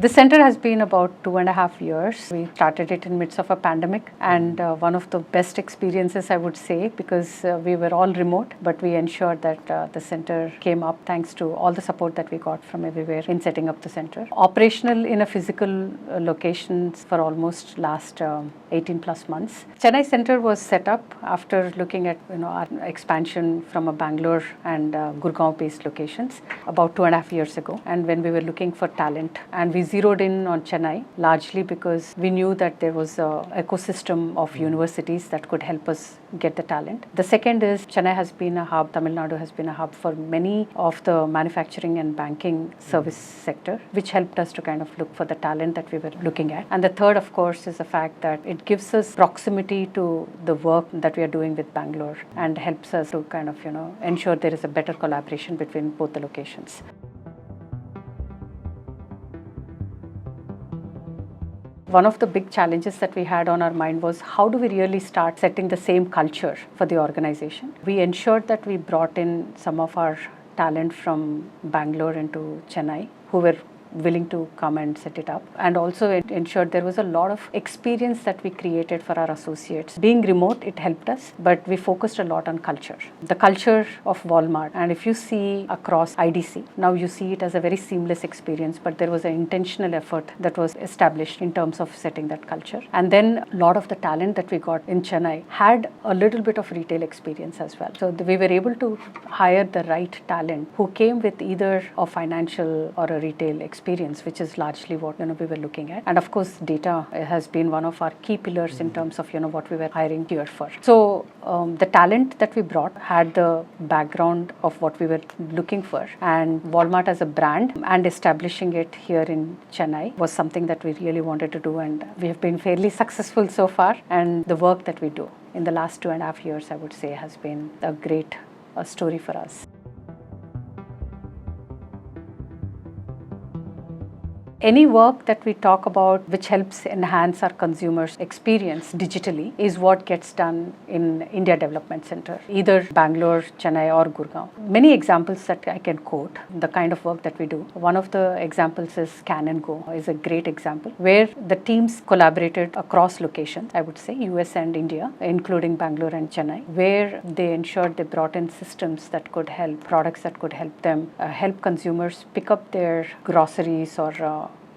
The center has been about 2.5 years. We started it in midst of a pandemic, and one of the best experiences, I would say, because we were all remote, but we ensured that the center came up thanks to all the support that we got from everywhere in setting up the center. Operational in a physical locations for almost last 18 plus months. Chennai center was set up after looking at our expansion from a Bangalore and Gurgaon based locations about 2.5 years ago, and when we were looking for talent, and we zeroed in on Chennai largely because we knew that there was an ecosystem of universities that could help us get the talent. The second is Chennai has been a hub, Tamil Nadu has been a hub for many of the manufacturing and banking service sector, which helped us to kind of look for the talent that we were looking at. And the third, of course, is the fact that it gives us proximity to the work that we are doing with Bangalore and helps us to kind of ensure there is a better collaboration between both the locations. One of the big challenges that we had on our mind was how do we really start setting the same culture for the organization. We ensured that we brought in some of our talent from Bangalore into Chennai who were willing to come and set it up, and also it ensured there was a lot of experience that we created for our associates. Being remote, it helped us, but we focused a lot on culture. The culture of wal-mart, and if you see across IDC, now you see it as a very seamless experience, but there was an intentional effort that was established in terms of setting that culture. And then a lot of the talent that we got in Chennai had a little bit of retail experience as well. So we were able to hire the right talent who came with either a financial or a retail experience, which is largely what we were looking at. And of course, data has been one of our key pillars in terms of what we were hiring here for. So the talent that we brought had the background of what we were looking for, and Walmart as a brand and establishing it here in Chennai was something that we really wanted to do, and we have been fairly successful so far. And the work that we do in the last 2.5 years, I would say, has been a great story for us. Any work that we talk about which helps enhance our consumers' experience digitally is what gets done in India Development Center, either Bangalore, Chennai or Gurgaon. Many examples that I can quote, the kind of work that we do. One of the examples is Scan and Go is a great example where the teams collaborated across locations, I would say US and India, including Bangalore and Chennai, where they ensured they brought in systems that could help, products that could help them, help consumers pick up their groceries or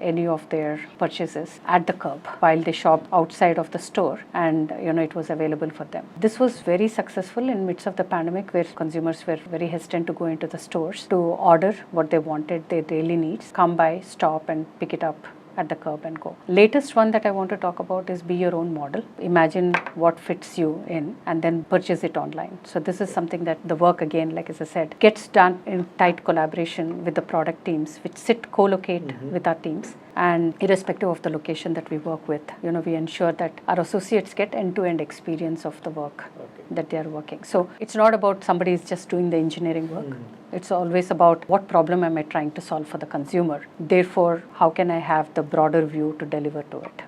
any of their purchases at the curb while they shop outside of the store, and it was available for them. This was very successful in midst of the pandemic, where consumers were very hesitant to go into the stores to order what they wanted, their daily needs, come by, stop and pick it up at the curb and go. Latest one that I want to talk about is be your own model. Imagine what fits you in and then purchase it online. So this is something that the work, again, like as I said, gets done in tight collaboration with the product teams, which sit co-locate with our teams. And irrespective of the location that we work with, we ensure that our associates get end-to-end experience of the work that they are working. So it's not about somebody is just doing the engineering work. It's always about what problem am I trying to solve for the consumer. Therefore, how can I have the broader view to deliver to it,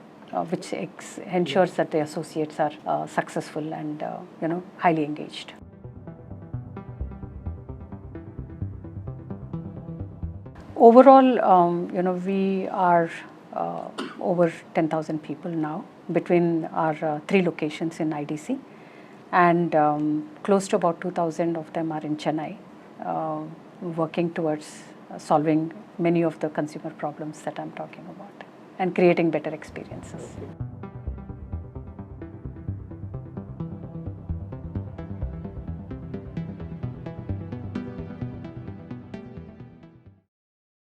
which ensures that the associates are successful and highly engaged. Overall, we are over 10,000 people now between our 3 locations in IDC, and close to about 2,000 of them are in Chennai, working towards solving many of the consumer problems that I'm talking about and creating better experiences.